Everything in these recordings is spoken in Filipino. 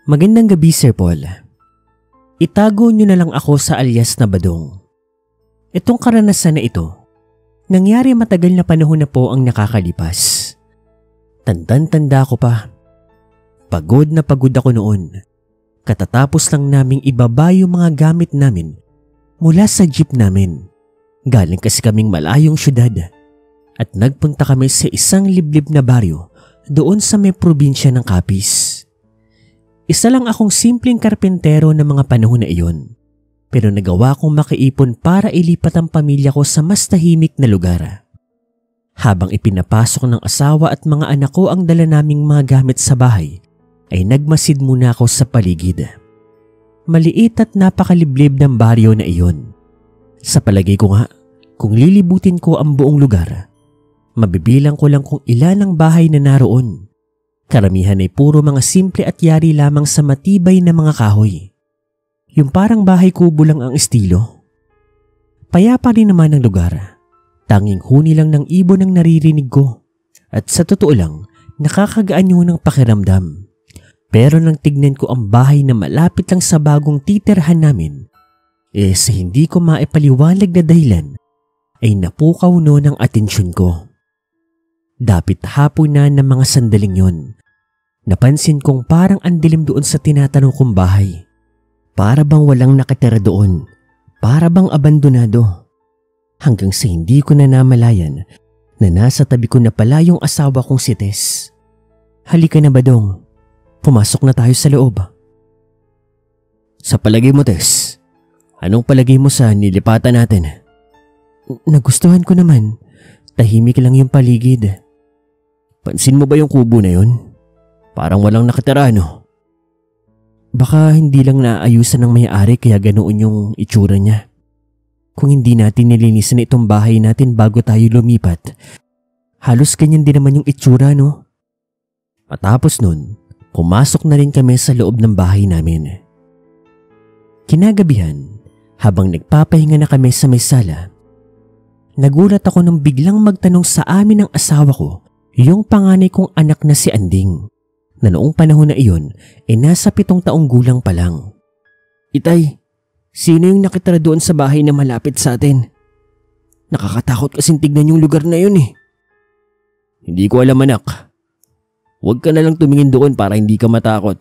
Magandang gabi, Sir Paul. Itago niyo na lang ako sa alias na Badong. Itong karanasan na ito, nangyari matagal na panahon na po ang nakakalipas. Tandang-tanda ko pa. Pagod na pagod ako noon. Katatapos lang naming ibaba yung mga gamit namin mula sa jeep namin. Galing kasi kaming malayong syudad at nagpunta kami sa isang liblib na baryo doon sa may probinsya ng Capiz. Isa lang akong simpleng karpentero ng mga panahon na iyon, pero nagawa kong makaipon para ilipat ang pamilya ko sa mas tahimik na lugar. Habang ipinapasok ng asawa at mga anak ko ang dala naming mga gamit sa bahay, ay nagmasid muna ako sa paligid. Maliit at napakaliblib ng baryo na iyon. Sa palagay ko nga, kung lilibutin ko ang buong lugar, mabibilang ko lang kung ilan ang bahay na naroon. Karamihan ay puro mga simple at yari lamang sa matibay na mga kahoy. Yung parang bahay kubo lang ang estilo. Payapa rin naman ang lugar. Tanging huni lang ng ibon ang naririnig ko. At sa totoo lang, nakakagaan yun ng pakiramdam. Pero nang tignan ko ang bahay na malapit lang sa bagong titirhan namin, sa hindi ko maipaliwanag na dahilan, ay napukaw noon ang atensyon ko. Dapit hapon na ng mga sandaling yon, napansin kong parang ang dilim doon sa tinatanong kong bahay. Para bang walang nakatira doon, para bang abandonado. Hanggang sa hindi ko na namalayan na nasa tabi ko na pala yung asawa kong si Tess. Halika na, Badong, pumasok na tayo sa loob. Sa palagay mo, Tess, anong palagay mo sa nilipatan natin? Nagustuhan ko naman, tahimik lang yung paligid. Pansin mo ba yung kubo na yun? Parang walang nakatira, no? Baka hindi lang naayusan ng may-ari kaya ganoon yung itsura niya. Kung hindi natin nilinisan itong bahay natin bago tayo lumipat, halos ganyan din naman yung itsura, no? Matapos nun, pumasok na rin kami sa loob ng bahay namin. Kinagabihan, habang nagpapahinga na kami sa may sala, nagulat ako nang biglang magtanong sa amin ng asawa ko yung panganay kong anak na si Anding, na noong panahon na iyon ay nasa 7 taong gulang pa lang. Itay, sino yung nakitira doon sa bahay na malapit sa atin? Nakakatakot kasing tignan yung lugar na yun eh. Hindi ko alam, anak. Huwag ka na lang tumingin doon para hindi ka matakot.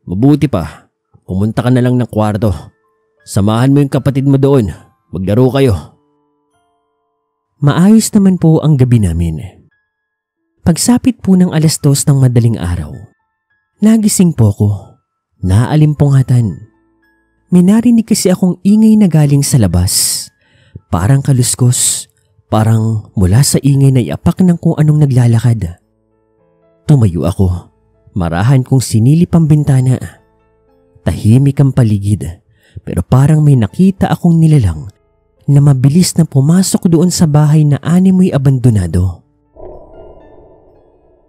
Mabuti pa, pumunta ka na lang ng kwarto. Samahan mo yung kapatid mo doon. Maglaro kayo. Maayos naman po ang gabi namin. Pagsapit po ng 2:00 ng madaling araw, nagising po ako, naalimpungatan. May narinig kasi akong ingay na galing sa labas. Parang kaluskos, parang mula sa ingay na iapak ng kung anong naglalakad. Tumayo ako, marahan kong sinilip ang bintana. Tahimik ang paligid, pero parang may nakita akong nilalang na mabilis na pumasok doon sa bahay na animoy abandonado.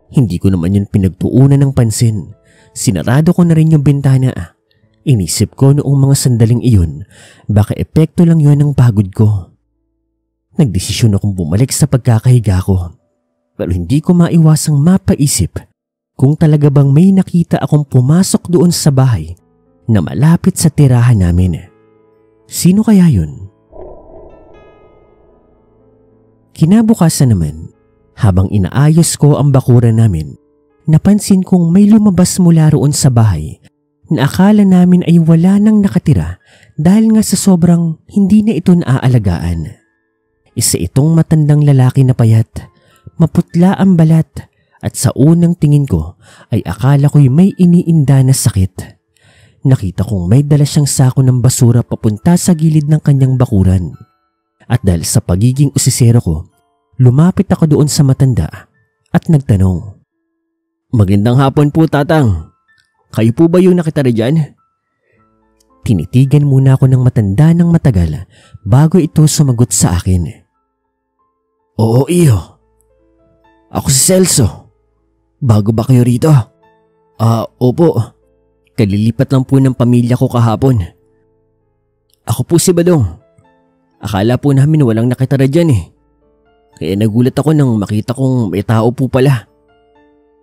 Hindi ko naman yun pinagtuunan ng pansin. Sinarado ko na rin yung bintana. Inisip ko noong mga sandaling iyon, baka epekto lang yun ng pagod ko. Nagdesisyon akong bumalik sa pagkakahiga ko. Pero hindi ko maiwasang mapaisip kung talaga bang may nakita akong pumasok doon sa bahay na malapit sa tirahan namin. Sino kaya yun? Kinabukasan naman, habang inaayos ko ang bakuran namin, napansin kong may lumabas mula roon sa bahay na akala namin ay wala nang nakatira dahil nga sa sobrang hindi na ito naaalagaan. Isa itong matandang lalaki na payat, maputla ang balat at sa unang tingin ko ay akala ko'y may iniinda na sakit. Nakita kong may dala siyang sako ng basura papunta sa gilid ng kanyang bakuran. At dahil sa pagiging usisero ko, lumapit ako doon sa matanda at nagtanong. Magandang hapon po, Tatang. Kayo po ba yung nakitira dyan? Tinitigan muna ako ng matanda ng matagal bago ito sumagot sa akin. Oo, iyo. Ako si Celso. Bago ba kayo rito? Opo. Kalilipat lang po ng pamilya ko kahapon. Ako po si Badong. Akala po namin walang nakitira dyan eh. Kaya nagulat ako nang makita kong may tao po pala.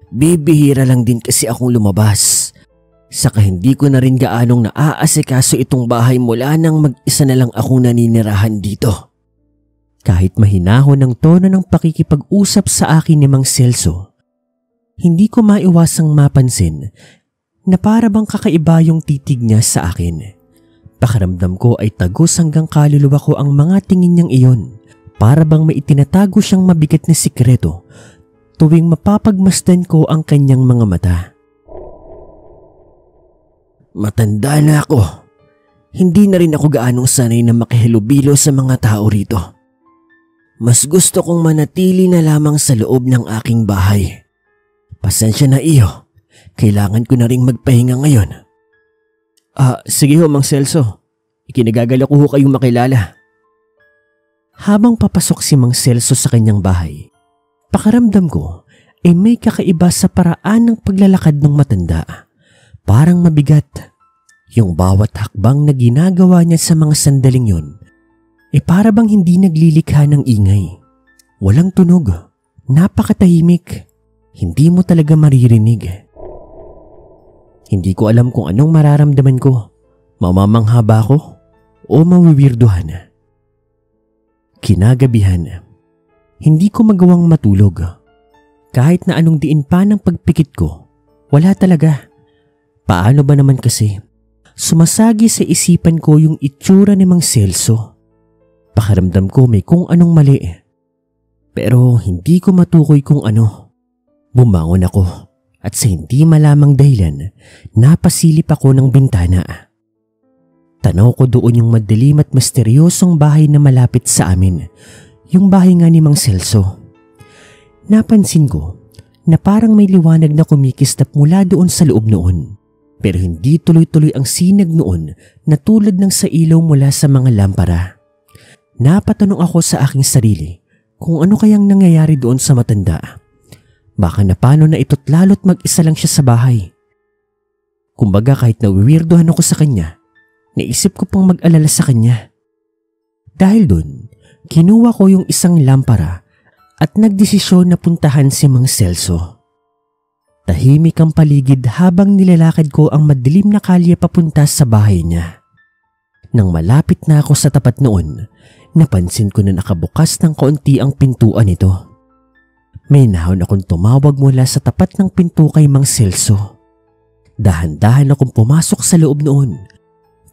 Bibihira lang din kasi akong lumabas. Saka hindi ko na rin gaanong naaasikaso itong bahay mula nang mag-isa na lang akong naninirahan dito. Kahit mahinahon ang tono ng pakikipag-usap sa akin ni Mang Celso, hindi ko maiwasang mapansin na para bang kakaiba yung titig niya sa akin. Pakiramdam ko ay tagos hanggang kaluluwa ko ang mga tingin niyang iyon. Para bang may itinatago siyang mabigat na sikreto tuwing mapapagmasdan ko ang kanyang mga mata. Matanda na ako. Hindi na rin ako gaanong sanay na makihilubilo sa mga tao rito. Mas gusto kong manatili na lamang sa loob ng aking bahay. Pasensya na iyo. Kailangan ko na ring magpahinga ngayon. Sige ho, Mang Celso. Ikinagagala ko ho kayong makilala. Habang papasok si Mang Celso sa kanyang bahay, pakiramdam ko ay may kakaiba sa paraan ng paglalakad ng matanda. Parang mabigat. Yung bawat hakbang na ginagawa niya sa mga sandaling yun, para bang hindi naglilikha ng ingay. Walang tunog. Napakatahimik. Hindi mo talaga maririnig. Hindi ko alam kung anong mararamdaman ko. Mamamangha ba ako o mawiwirduhan? Kinagabihan, hindi ko magawang matulog. Kahit na anong diin pa ng pagpikit ko, wala talaga. Paano ba naman kasi? Sumasagi sa isipan ko yung itsura ni Mang Celso. Pakiramdam ko may kung anong mali. Pero hindi ko matukoy kung ano. Bumangon ako at sa hindi malamang dahilan, napasilip ako ng bintana. Tanaw ko doon yung madilim at misteryosong bahay na malapit sa amin. Yung bahay nga ni Mang Celso. Napansin ko na parang may liwanag na kumikislap mula doon sa loob noon. Pero hindi tuloy-tuloy ang sinag noon na tulad ng sa ilaw mula sa mga lampara. Napatanong ako sa aking sarili kung ano kayang nangyayari doon sa matanda. Baka na paano na ito't lalo't mag-isa lang siya sa bahay. Kumbaga kahit nawiwirdohan ako sa kanya, naisip ko pang mag-alala sa kanya. Dahil doon, kinuha ko yung isang lampara at nagdesisyon na puntahan si Mang Celso. Tahimik ang paligid habang nilalakad ko ang madilim na kalye papunta sa bahay niya. Nang malapit na ako sa tapat noon, napansin ko na nakabukas ng kaunti ang pintuan nito. May nahon akong tumawag mula sa tapat ng pinto kay Mang Celso. Dahan-dahan akong pumasok sa loob noon,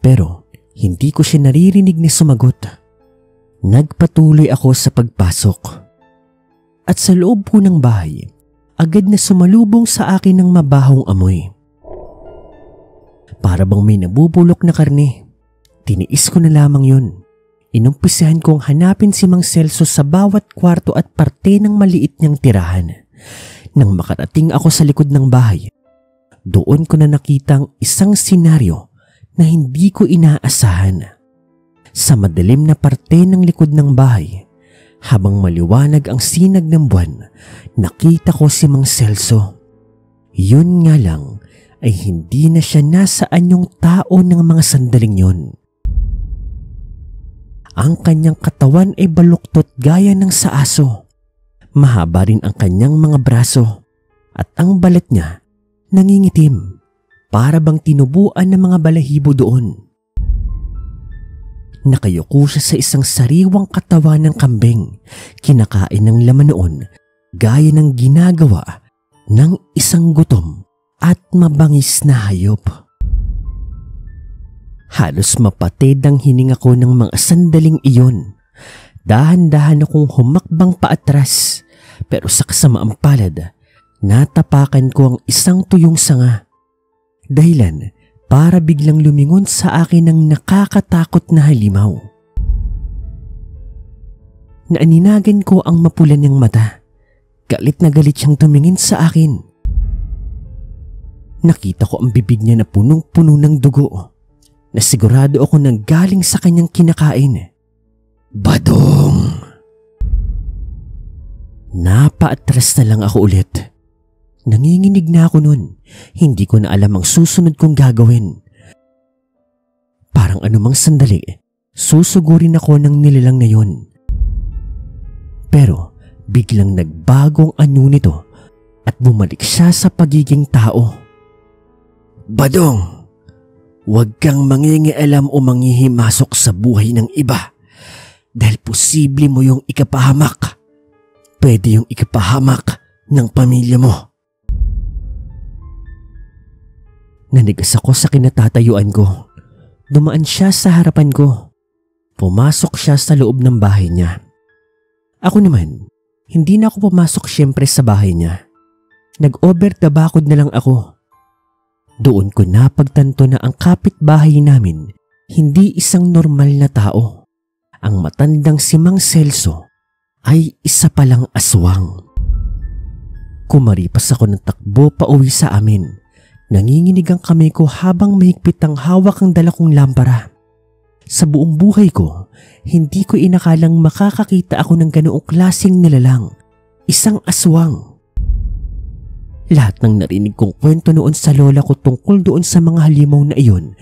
pero hindi ko siya naririnig na sumagot. Nagpatuloy ako sa pagpasok. At sa loob po ng bahay, agad na sumalubong sa akin ng mabahong amoy. Para bang may nabubulok na karne. Tiniis ko na lamang yun. Inumpisahan kong hanapin si Mang Celso sa bawat kwarto at parte ng maliit niyang tirahan. Nang makarating ako sa likod ng bahay, doon ko na nakitang isang senaryo na hindi ko inaasahan. Sa madilim na parte ng likod ng bahay, habang maliwanag ang sinag ng buwan, nakita ko si Mang Celso. Yun nga lang ay hindi na siya nasa anyong tao ng mga sandaling yun. Ang kanyang katawan ay baluktot gaya ng sa aso. Mahaba rin ang kanyang mga braso at ang balat niya nangingitim para bang tinubuan ng mga balahibo doon. Nakayuko siya sa isang sariwang katawan ng kambing, kinakain ng laman noon gaya ng ginagawa ng isang gutom at mabangis na hayop. Halos mapatid ang hininga ko ng mga sandaling iyon. Dahan-dahan akong humakbang paatras, pero sa kasamaang palad, natapakan ko ang isang tuyong sanga. Dahilan para biglang lumingon sa akin ng nakakatakot na halimaw. Naaninagan ko ang mapula niyang mata. Galit na galit siyang tumingin sa akin. Nakita ko ang bibig niya na punong-puno ng dugo, na sigurado ako nang galing sa kanyang kinakain. Badong! Napaatras na lang ako ulit. Nanginginig na ako nun. Hindi ko na alam ang susunod kong gagawin. Parang anumang sandali, susugurin ako ng nilalang na yun. Pero biglang nagbagong anyo nito at bumalik siya sa pagiging tao. Badong, huwag kang mangingialam o manghihimasok sa buhay ng iba dahil posible mo yung ikapahamak. Pwede yung ikapahamak ng pamilya mo. Nanigas ako sa kinatatayuan ko. Dumaan siya sa harapan ko. Pumasok siya sa loob ng bahay niya. Ako naman, hindi na ako pumasok siyempre sa bahay niya. Nag-over the bakod na lang ako. Doon ko napagtanto na ang kapitbahay namin hindi isang normal na tao. Ang matandang si Mang Celso ay isa palang aswang. Kumaripas ako ng takbo pa uwi sa amin. Nanginginig ang kamay ko habang mahigpit ang hawak ang dala kong lampara. Sa buong buhay ko, hindi ko inakalang makakakita ako ng ganoong klaseng nilalang. Isang aswang. Lahat ng narinig kong kwento noon sa lola ko tungkol doon sa mga halimaw na iyon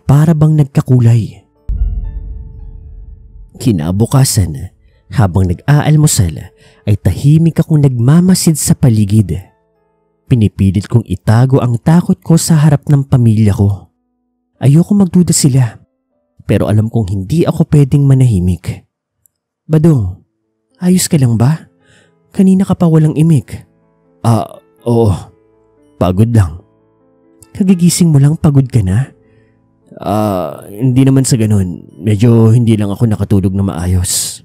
para bang nagkakulay. Kinabukasan, habang nag-aalmusal, ay tahimik akong nagmamasid sa paligid. Pinipilit kong itago ang takot ko sa harap ng pamilya ko. Ayoko magduda sila, pero alam kong hindi ako pwedeng manahimik. Badong, ayos ka lang ba? Kanina ka pa walang imik. Oo. Pagod lang. Kagigising mo lang, pagod ka na? Hindi naman sa ganun. Medyo hindi lang ako nakatulog na maayos.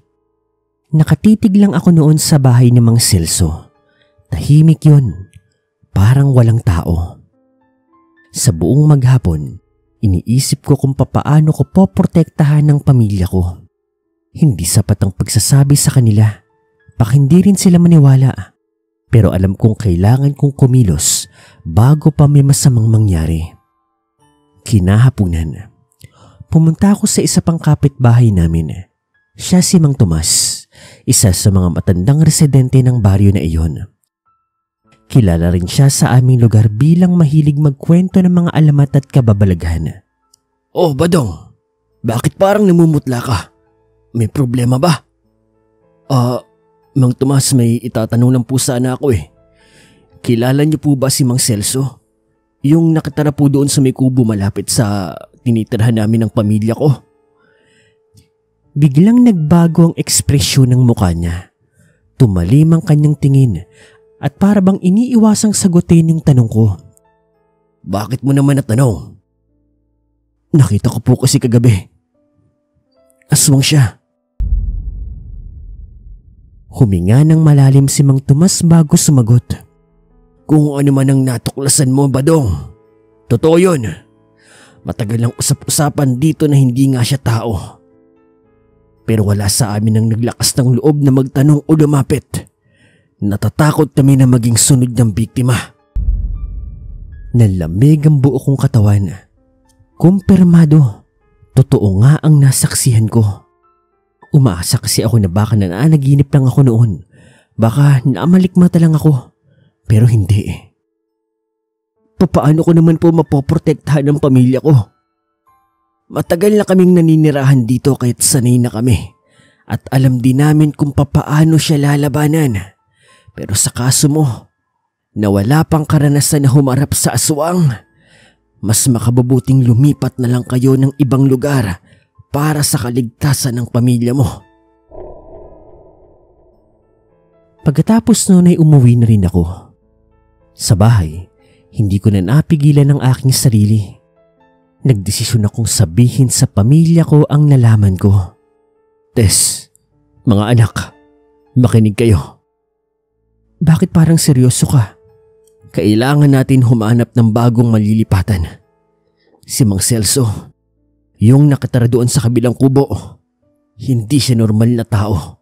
Nakatitig lang ako noon sa bahay ni Mang Celso. Tahimik yun. Parang walang tao. Sa buong maghapon, iniisip ko kung papaano ko poprotektahan ng pamilya ko. Hindi sapat ang pagsasabi sa kanila. Baka hindi rin sila maniwala. Pero alam kong kailangan kong kumilos bago pa may masamang mangyari. Kinahapunan, pumunta ako sa isa pang kapitbahay namin. Siya si Mang Tomas, isa sa mga matandang residente ng baryo na iyon. Kilala rin siya sa aming lugar bilang mahilig magkwento ng mga alamat at kababalaghan. Oh, Badong, bakit parang namumutla ka? May problema ba? Mang Tomas, may itatanong lang po sana ako eh. Kilala niyo po ba si Mang Celso? Yung nakatara po doon sa may kubo malapit sa tinitirhan namin ng pamilya ko. Biglang nagbago ang ekspresyon ng mukha niya. Tumalim ang kanyang tingin at para bang iniiwasang sagutin yung tanong ko. Bakit mo naman natanong? Nakita ko po kasi kagabi. Aswang siya. Huminga ng malalim si Mang Tomas bago sumagot. Kung ano man ang natuklasan mo, Badong. Totoo yun. Matagal ang usap-usapan dito na hindi nga siya tao. Pero wala sa amin ang naglakas ng loob na magtanong o lumapit. Natatakot kami na maging sunod ng biktima. Nalamig ang buo kong katawan. Kumpirmado, totoo nga ang nasaksihan ko. Umaasa kasi ako na baka nananaginip lang ako noon. Baka namalikmata lang ako. Pero hindi. Paano ko naman po mapoprotektahan ng pamilya ko? Matagal na kaming naninirahan dito kahit sanay na kami. At alam din namin kung papaano siya lalabanan. Pero sa kaso mo, na wala pang karanasan na humarap sa aswang, mas makabubuting lumipat na lang kayo ng ibang lugar para sa kaligtasan ng pamilya mo. Pagkatapos noon ay umuwi na rin ako. Sa bahay, hindi ko na napigilan ang aking sarili. Nagdesisyon akong sabihin sa pamilya ko ang nalaman ko. Tess, mga anak, makinig kayo. Bakit parang seryoso ka? Kailangan natin humanap ng bagong malilipatan. Si Mang Celso, yung nakatara doon sa kabilang kubo, hindi siya normal na tao.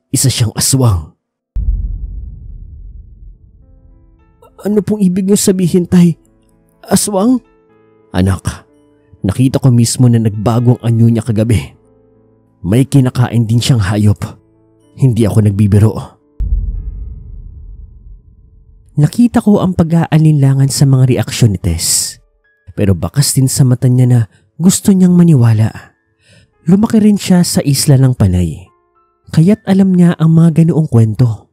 Isa siyang aswang. Ano pong ibig niyo sabihin, Tay? Aswang? Anak, nakita ko mismo na nagbago ang anyo niya kagabi. May kinakain din siyang hayop. Hindi ako nagbibiro. Nakita ko ang pag-aalinlangan sa mga reaksyon ni Tess. Pero bakas din sa mata niya na gusto niyang maniwala. Lumaki rin siya sa isla ng Panay. Kaya't alam niya ang mga ganoong kwento.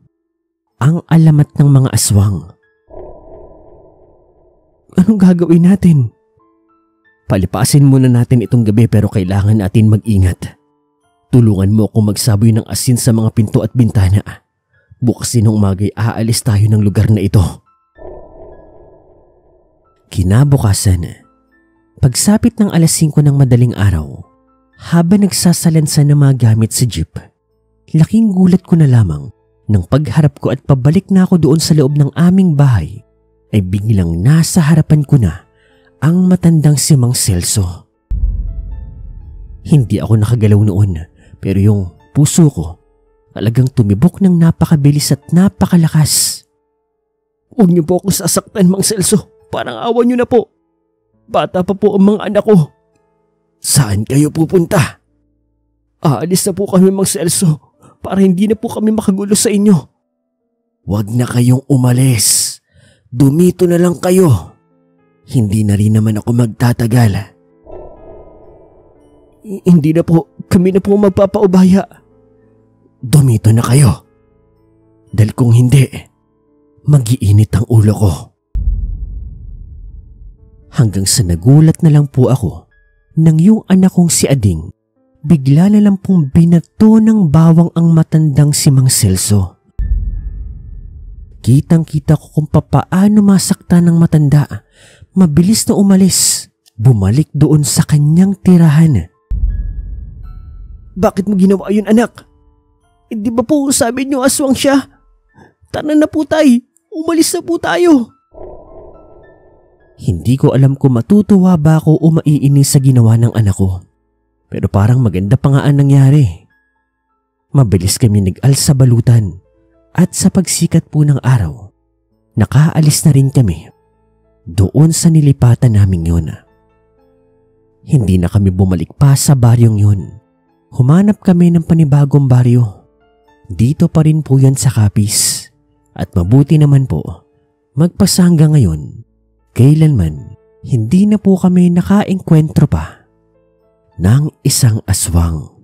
Ang alamat ng mga aswang. Anong gagawin natin? Palipasin muna natin itong gabi pero kailangan natin mag-ingat. Tulungan mo akong magsaboy ng asin sa mga pinto at bintana. Bukas din ng umaga'y aalis tayo ng lugar na ito. Kinabukasan, pagsapit ng alas 5 ng madaling araw, habang nagsasalansan ng mga gamit sa jeep, laking gulat ko na lamang nang pagharap ko at pabalik na ako doon sa loob ng aming bahay ay biglang nasa harapan ko na ang matandang si Mang Celso. Hindi ako nakagalaw noon pero yung puso ko talagang tumibok ng napakabilis at napakalakas. Huwag niyo po akong sasaktan, Mang Celso. Parang awa niyo na po. Bata pa po ang mga anak ko. Saan kayo pupunta? Aalis na po kami, Mang Celso, para hindi na po kami makagulo sa inyo. Huwag na kayong umalis. Dumito na lang kayo. Hindi na rin naman ako magtatagal. Hindi na po. Kami na po magpapaubaya. Dumito na kayo. Dahil kung hindi, mag-iinit ang ulo ko. Hanggang sa nagulat na lang po ako nang yung anak kong si Ading bigla na lang pong binato ng bawang ang matandang si Mang Celso. Kitang-kita ko kung papaano masaktan ng matanda. Mabilis na umalis, bumalik doon sa kanyang tirahan. Bakit mo ginawa yun, anak? Di ba po sabi niyo aswang siya? Tara na po tay, umalis na po tayo. Hindi ko alam kung matutuwa ba ako o maiinis sa ginawa ng anak ko. Pero parang maganda pa nga ang nangyari. Mabilis kami nag-al sa balutan at sa pagsikat po ng araw, nakaalis na rin kami doon sa nilipatan namin yun. Hindi na kami bumalik pa sa baryong yun. Humanap kami ng panibagong baryo. Dito pa rin po yan sa Capiz. At mabuti naman po, magpasa hanggang ngayon, kailanman hindi na po kami nakaengkwentro pa ng isang aswang.